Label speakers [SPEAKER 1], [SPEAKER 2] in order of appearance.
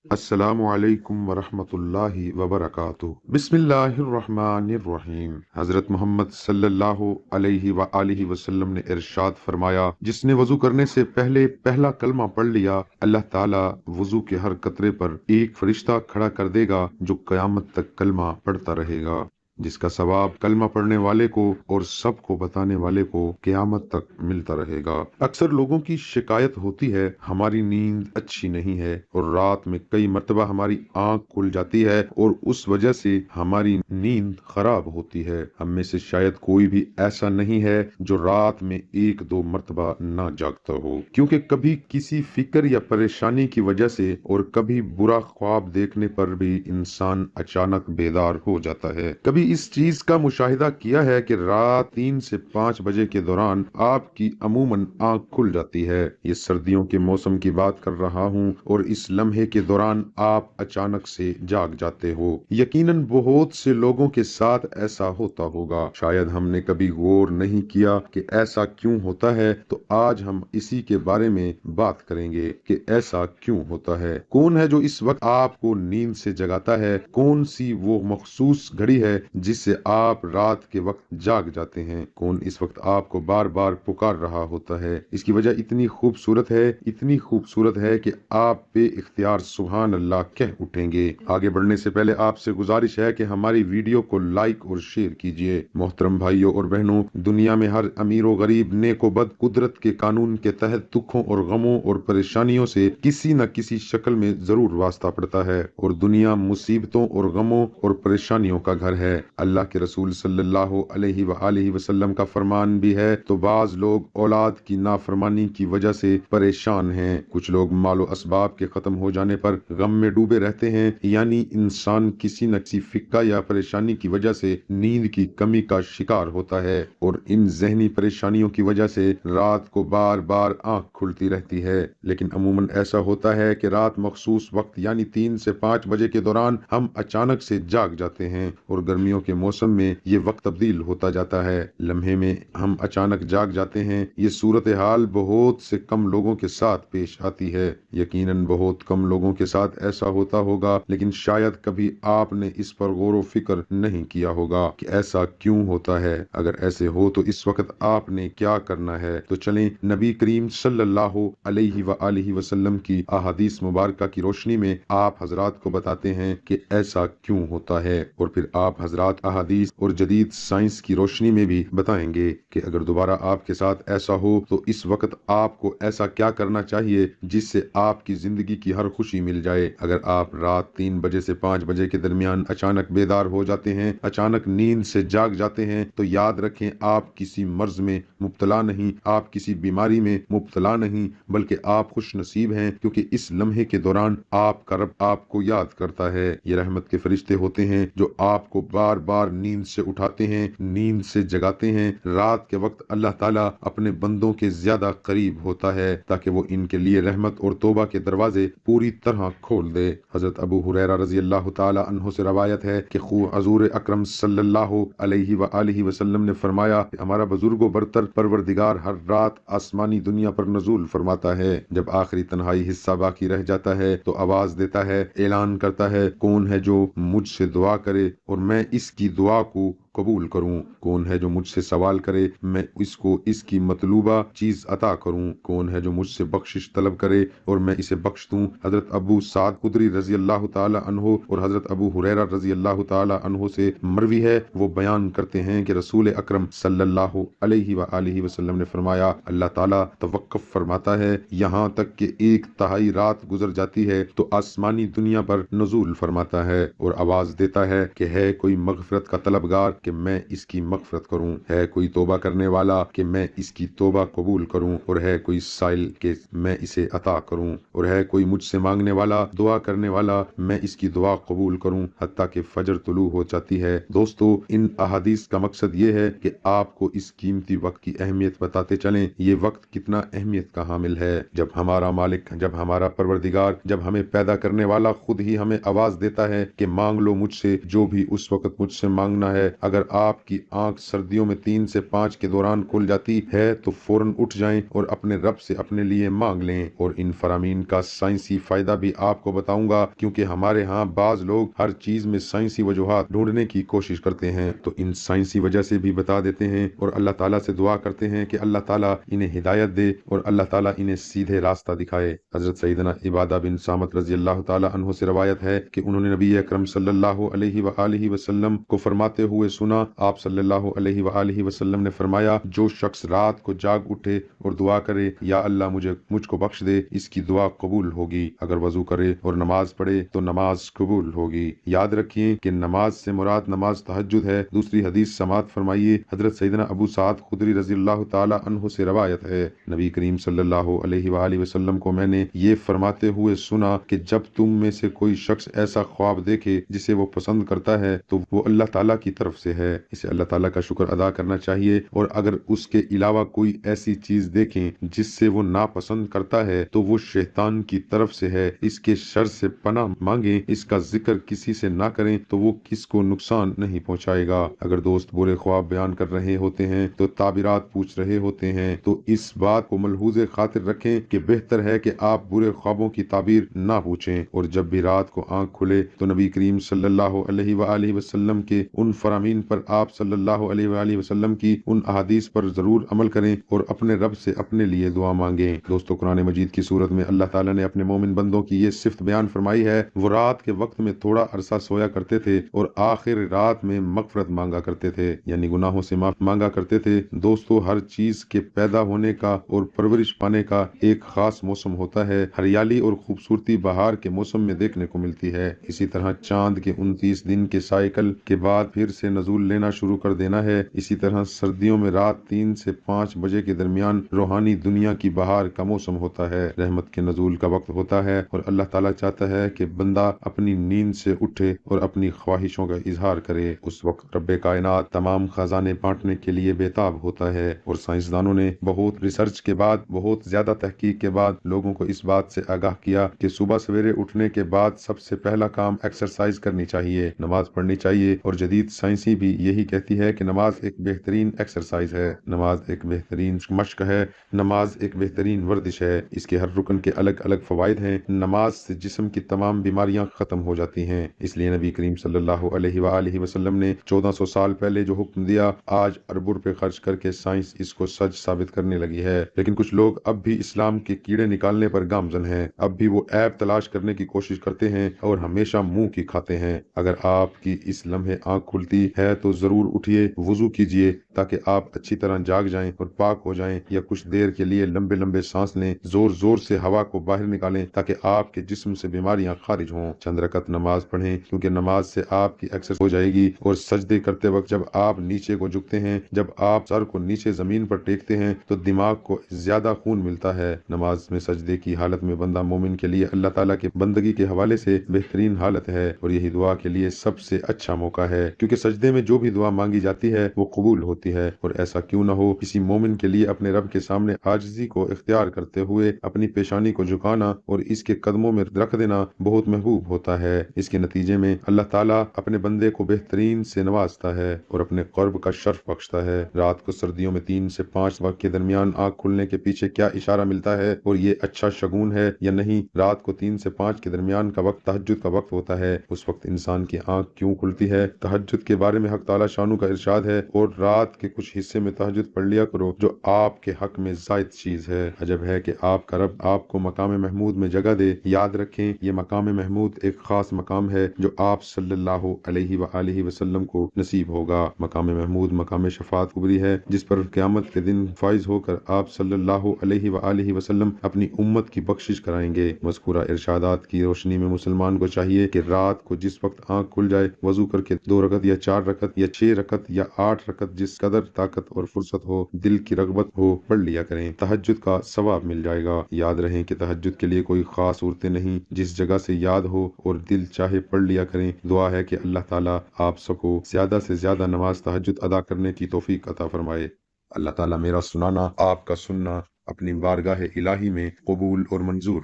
[SPEAKER 1] السلام علیکم ورحمۃ اللہ وبرکاتہ۔ بسم اللہ الرحمن الرحیم۔ حضرت محمد صلی اللہ علیہ وآلہ وسلم نے ارشاد فرمایا، جس نے وضو کرنے سے پہلے پہلا کلمہ پڑھ لیا، اللہ تعالی وضو کے ہر قطرے پر ایک فرشتہ کھڑا کر دے گا جو قیامت تک کلمہ پڑھتا رہے گا، جس کا ثواب کلمہ پڑھنے والے کو اور سب کو بتانے والے کو قیامت تک ملتا رہے گا۔ اکثر لوگوں کی شکایت ہوتی ہے ہماری نیند اچھی نہیں ہے، اور رات میں کئی مرتبہ ہماری آنکھ کھل جاتی ہے اور اس وجہ سے ہماری نیند خراب ہوتی ہے۔ ہم میں سے شاید کوئی بھی ایسا نہیں ہے جو رات میں ایک دو مرتبہ نہ جاگتا ہو، کیونکہ کبھی کسی فکر یا پریشانی کی وجہ سے اور کبھی برا خواب دیکھنے پر بھی انسان اچانک بیدار ہو جاتا ہے۔ کبھی اس چیز کا مشاہدہ کیا ہے کہ رات 3 سے 5 بجے کے دوران آپ کی عموماً آنکھ کھل جاتی ہے۔ یہ سردیوں کے موسم کی بات کر رہا ہوں، اور اس لمحے کے دوران آپ اچانک سے جاگ جاتے ہو۔ یقیناً بہت سے لوگوں کے ساتھ ایسا ہوتا ہوگا، شاید ہم نے کبھی غور نہیں کیا کہ ایسا کیوں ہوتا ہے، تو آج ہم اسی کے بارے میں بات کریں گے کہ ایسا کیوں ہوتا ہے۔ کون ہے جو اس وقت آپ کو نیند سے جگاتا ہے؟ کون سی وہ مخصوص گھڑی ہے جس سے آپ رات کے وقت جاگ جاتے ہیں؟ کون اس وقت آپ کو بار بار پکار رہا ہوتا ہے؟ اس کی وجہ اتنی خوبصورت ہے کہ آپ بے اختیار سبحان اللہ کہہ اٹھیں گے۔ آگے بڑھنے سے پہلے آپ سے گزارش ہے کہ ہماری ویڈیو کو لائک اور شیئر کیجیے۔ محترم بھائیوں اور بہنوں، دنیا میں ہر امیر و غریب، نیک و بد، قدرت کے قانون کے تحت دکھوں اور غموں اور پریشانیوں سے کسی نہ کسی شکل میں ضرور واسطہ پڑتا ہے، اور دنیا مصیبتوں اور غموں اور پریشانیوں کا گھر ہے۔ اللہ کے رسول صلی اللہ علیہ وآلہ وسلم کا فرمان بھی ہے تو بعض لوگ اولاد کی نافرمانی کی وجہ سے پریشان ہیں، کچھ لوگ مال و اسباب کے ختم ہو جانے پر غم میں ڈوبے رہتے ہیں، یعنی انسان کسی نہ کسی فکا یا پریشانی کی وجہ سے نیند کی کمی کا شکار ہوتا ہے، اور ان ذہنی پریشانیوں کی وجہ سے رات کو بار بار آنکھ کھلتی رہتی ہے۔ لیکن عموماً ایسا ہوتا ہے کہ رات مخصوص وقت یعنی 3 سے 5 بجے کے دوران ہم اچانک سے جاگ جاتے ہیں، اور گرمیوں کے موسم میں یہ وقت تبدیل ہوتا جاتا ہے، لمحے میں ہم اچانک جاگ جاتے ہیں۔ یہ صورتحال بہت سے کم لوگوں کے ساتھ پیش آتی ہے، یقیناً بہت کم لوگوں کے ساتھ ایسا ہوتا ہوگا، لیکن شاید کبھی آپ نے اس پر غور و فکر نہیں کیا ہوگا کہ ایسا کیوں ہوتا ہے۔ اگر ایسے ہو تو اس وقت آپ نے کیا کرنا ہے؟ تو چلیں نبی کریم صلی اللہ علیہ وآلہ وسلم کی احادیث مبارکہ کی روشنی میں آپ حضرات کو بتاتے ہیں کہ ایسا کیوں ہوتا ہے، اور پھر آپ حضرات احادیث اور جدید سائنس کی روشنی میں بھی بتائیں گے کہ اگر دوبارہ آپ کے ساتھ ایسا ہو تو اس وقت آپ کو ایسا کیا کرنا چاہیے جس سے آپ کی زندگی کی ہر خوشی مل جائے۔ اگر آپ رات 3 بجے سے 5 بجے کے درمیان اچانک بیدار ہو جاتے ہیں، اچانک نیند سے جاگ جاتے ہیں، تو یاد رکھیں آپ کسی مرض میں مبتلا نہیں، آپ کسی بیماری میں مبتلا نہیں، بلکہ آپ خوش نصیب ہیں، کیونکہ اس لمحے کے دوران آپ کا رب آپ کو یاد کرتا ہے۔ یہ رحمت کے فرشتے ہوتے ہیں جو آپ کو بار بار نیند سے اٹھاتے ہیں، نیند سے جگاتے ہیں۔ رات کے وقت اللہ تعالیٰ اپنے بندوں کے زیادہ قریب ہوتا ہے تاکہ وہ ان کے لیے رحمت اور توبہ کے دروازے پوری طرح کھول دے۔ حضرت ابو ہریرہ رضی اللہ تعالی عنہ سے روایت ہے کہ حضور اکرم صلی اللہ علیہ وآلہ وسلم نے فرمایا کہ ہمارا بزرگ و برتر پروردگار ہر رات آسمانی دنیا پر نزول فرماتا ہے، جب آخری تنہائی حصہ باقی رہ جاتا ہے تو آواز دیتا ہے، اعلان کرتا ہے، کون ہے جو مجھ سے دعا کرے اور میں اس کی دعا کو قبول کروں؟ کون ہے جو مجھ سے سوال کرے میں اس کو اس کی مطلوبہ چیز عطا کروں؟ کون ہے جو مجھ سے بخشش طلب کرے اور میں اسے بخش دوں؟ حضرت ابو سعد خدری رضی اللہ تعالی عنہ اور حضرت ابو ہریرہ رضی اللہ تعالی عنہ سے مروی ہے، وہ بیان کرتے ہیں کہ رسول اکرم صلی اللہ علیہ وآلہ وسلم نے فرمایا، اللہ تعالیٰ توقف فرماتا ہے یہاں تک کہ 1/3 رات گزر جاتی ہے تو آسمانی دنیا پر نزول فرماتا ہے اور آواز دیتا ہے کہ ہے کوئی مغفرت کا طلبگار کہ میں اس کی مغفرت کروں، ہے کوئی توبہ کرنے والا کہ میں اس کی توبہ قبول کروں، اور ہے کوئی سائل کہ میں اسے عطا کروں، اور ہے کوئی مجھ سے مانگنے والا، دعا کرنے والا، میں اس کی دعا قبول کروں، حتیٰ کہ فجر طلوع ہو جاتی ہے۔ دوستو، ان احادیث کا مقصد یہ ہے کہ آپ کو اس قیمتی وقت کی اہمیت بتاتے چلیں۔ یہ وقت کتنا اہمیت کا حامل ہے، جب ہمارا مالک، جب ہمارا پروردگار، جب ہمیں پیدا کرنے والا خود ہی ہمیں آواز دیتا ہے کہ مانگ لو مجھ سے جو بھی اس وقت مجھ سے مانگنا ہے۔ اگر آپ کی آنکھ سردیوں میں 3 سے 5 کے دوران کھل جاتی ہے تو فوراً اٹھ جائیں اور اپنے رب سے اپنے لیے مانگ لیں۔ اور ان فرامین کا سائنسی فائدہ بھی آپ کو بتاؤں گا، کیونکہ ہمارے ہاں بعض لوگ ہر چیز میں سائنسی وجوہات ڈھونڈنے کی کوشش کرتے ہیں، تو ان سائنسی وجہ سے بھی بتا دیتے ہیں اور اللہ تعالیٰ سے دعا کرتے ہیں کہ اللہ تعالیٰ انہیں ہدایت دے اور اللہ تعالیٰ انہیں سیدھے راستہ دکھائے۔ حضرت سیدنا عبادہ بن صامت رضی اللہ تعالیٰ عنہ سے روایت ہے کہ انہوں نے نبی اکرم صلی اللہ علیہ وآلہ وسلم کو فرماتے ہوئے سنا۔ آپ صلی اللہ علیہ وآلہ وسلم نے فرمایا، جو شخص رات کو جاگ اٹھے اور دعا کرے یا اللہ مجھ کو بخش دے، اس کی دعا قبول ہوگی۔ اگر وضو کرے اور نماز پڑھے تو نماز قبول ہوگی۔ یاد رکھیے کہ نماز سے مراد نماز تہجد ہے۔ دوسری حدیث سماعت فرمائیے، حضرت سیدنا ابو سعد خدری رضی اللہ تعالی عنہ سے روایت ہے، نبی کریم صلی اللہ علیہ وآلہ وسلم کو میں نے یہ فرماتے ہوئے سنا کہ جب تم میں سے کوئی شخص ایسا خواب دیکھے جسے وہ پسند کرتا ہے تو وہ اللہ تعالیٰ کی طرف سے ہے، اسے اللہ تعالیٰ کا شکر ادا کرنا چاہیے، اور اگر اس کے علاوہ کوئی ایسی چیز دیکھیں جس سے وہ ناپسند کرتا ہے تو وہ شیطان کی طرف سے ہے، اس کے شر سے پناہ مانگیں، اس کا ذکر کسی سے نہ کریں تو وہ کس کو نقصان نہیں پہنچائے گا۔ اگر دوست برے خواب بیان کر رہے ہوتے ہیں تو تعبیرات پوچھ رہے ہوتے ہیں تو اس بات کو ملحوظ خاطر رکھیں کہ بہتر ہے کہ آپ برے خوابوں کی تعبیر نہ پوچھیں، اور جب بھی رات کو آنکھ کھلے تو نبی کریم صلی اللہ علیہ وآلہ وسلم کے ان فرامین پر، آپ صلی اللہ علیہ وآلہ وسلم کی ان احادیث پر ضرور عمل کریں اور اپنے رب سے اپنے لیے دعا مانگیں۔ دوستو، قرآن مجید کی سورت میں اللہ تعالیٰ نے اپنے مومن بندوں کی یہ صفت بیان فرمائی ہے، وہ رات کے وقت میں تھوڑا عرصہ سویا کرتے تھے اور آخر رات میں مغفرت مانگا کرتے تھے، یعنی گناہوں سے معاف مانگا کرتے تھے۔ دوستو، ہر چیز کے پیدا ہونے کا اور پرورش پانے کا ایک خاص موسم ہوتا ہے۔ ہریالی اور خوبصورتی بہار کے موسم میں دیکھنے کو ملتی ہے۔ اسی طرح چاند کے 29 دن کے سائیکل کے بعد پھر سے نزول لینا شروع کر دینا ہے۔ اسی طرح سردیوں میں رات 3 سے 5 بجے کے درمیان روحانی دنیا کی بہار کا موسم ہوتا ہے، رحمت کے نزول کا وقت ہوتا ہے، اور اللہ تعالیٰ چاہتا ہے کہ بندہ اپنی نیند سے اٹھے اور اپنی خواہشوں کا اظہار کرے۔ اس وقت رب کائنات تمام خزانے بانٹنے کے لیے بےتاب ہوتا ہے، اور سائنسدانوں نے بہت ریسرچ کے بعد، بہت زیادہ تحقیق کے بعد لوگوں کو اس بات سے آگاہ کیا کہ صبح سویرے اٹھنے کے بعد سب سے پہلا کام ایکسرسائز کرنی چاہیے، نماز پڑھنی چاہیے، اور جدید سائنسی بھی یہی کہتی ہے کہ نماز ایک بہترین ایکسرسائز ہے، نماز ایک بہترین مشق ہے، نماز ایک بہترین ورزش ہے۔ اس کے ہر رکن کے الگ الگ فوائد ہیں۔ نماز سے جسم کی تمام بیماریاں ختم ہو جاتی ہیں، اس لیے نبی کریم صلی اللہ علیہ وآلہ وسلم نے 1400 سال پہلے جو حکم دیا، آج ارب روپے خرچ کر کے سائنس اس کو سچ ثابت کرنے لگی ہے، لیکن کچھ لوگ اب بھی اسلام کے کیڑے نکالنے پر گامزن ہیں، اب بھی وہ عیب تلاش کرنے کی کوشش کرتے ہیں اور ہمیشہ منہ کی کھاتے ہیں۔ اگر آپ کی اس لمحے آنکھ کھلتی ہے تو ضرور اٹھیے، وضو کیجیے تاکہ آپ اچھی طرح جاگ جائیں اور پاک ہو جائیں، یا کچھ دیر کے لیے لمبے لمبے سانس لیں، زور زور سے ہوا کو باہر نکالیں تاکہ آپ کے جسم سے بیماریاں خارج ہوں۔ چند رکعت نماز پڑھیں، کیونکہ نماز سے آپ کی ایکسرسائز ہو جائے گی، اور سجدے کرتے وقت جب آپ نیچے کو جھکتے ہیں، جب آپ سر کو نیچے زمین پر ٹیکتے ہیں تو دماغ کو زیادہ خون ملتا ہے۔ نماز میں سجدے کی حالت میں بندہ مومن کے لیے اللہ تعالیٰ کی بندگی کے حوالے سے بہترین حالت ہے، اور یہی دعا کے لیے سب سے اچھا موقع ہے، کیونکہ سجدے میں جو بھی دعا مانگی جاتی ہے وہ قبول ہوتی ہے۔ اور ایسا کیوں نہ ہو، کسی مومن کے لیے اپنے رب کے سامنے عاجزی کو اختیار کرتے ہوئے اپنی پیشانی کو جھکانا اور اس کے قدموں میں رکھ دینا بہت محبوب ہوتا ہے۔ اس کے نتیجے میں اللہ تعالیٰ اپنے بندے کو بہترین سے نوازتا ہے اور اپنے قرب کا شرف بخشتا ہے۔ رات کو سردیوں میں 3 سے 5 وقت کے درمیان آنکھ کھلنے کے پیچھے کیا اشارہ ملتا ہے اور یہ اچھا شگون ہے یا نہیں؟ رات کو 3 سے 5 کے درمیان کا وقت تہجد کا وقت ہوتا ہے۔ اس وقت انسان کی آنکھ کیوں کھلتی ہے؟ تہجد کے بارے میں حق تعالیٰ شانو کا ارشاد ہے، اور رات کے کچھ حصے میں تہجد پڑھ لیا کرو جو آپ کے حق میں زائد چیز ہے۔ عجب ہے کہ آپ کا رب آپ کو مقام محمود میں جگہ دے۔ یاد رکھیں، یہ مقام محمود ایک خاص مقام ہے جو آپ صلی اللہ علیہ وآلہ وسلم کو نصیب ہوگا۔ مقام محمود مقام شفاعت کبری ہے، جس پر قیامت کے دن فائز ہو کر آپ صلی اللہ علیہ وآلہ وسلم اپنی امت کی بخشش کرائیں گے۔ مذکورہ ارشادات کی روشنی میں مسلمان کو چاہیے کہ رات کو جس وقت آنکھ کھل جائے وضو کر کے 2 رکعت یا 4 رکعت یا 6 رکعت یا 8 رکعت، جس قدر طاقت اور فرصت ہو، دل کی رغبت ہو، پڑھ لیا کریں، تہجد کا ثواب مل جائے گا۔ یاد رہیں کہ تہجد کے لیے کوئی خاص صورتیں نہیں، جس جگہ سے یاد ہو اور دل چاہے پڑھ لیا کریں۔ دعا ہے کہ اللہ تعالیٰ آپ سب کو زیادہ سے زیادہ نماز تہجد ادا کرنے کی توفیق عطا فرمائے۔ اللہ تعالیٰ میرا سنانا، آپ کا سننا اپنی بارگاہ الہی میں قبول اور منظور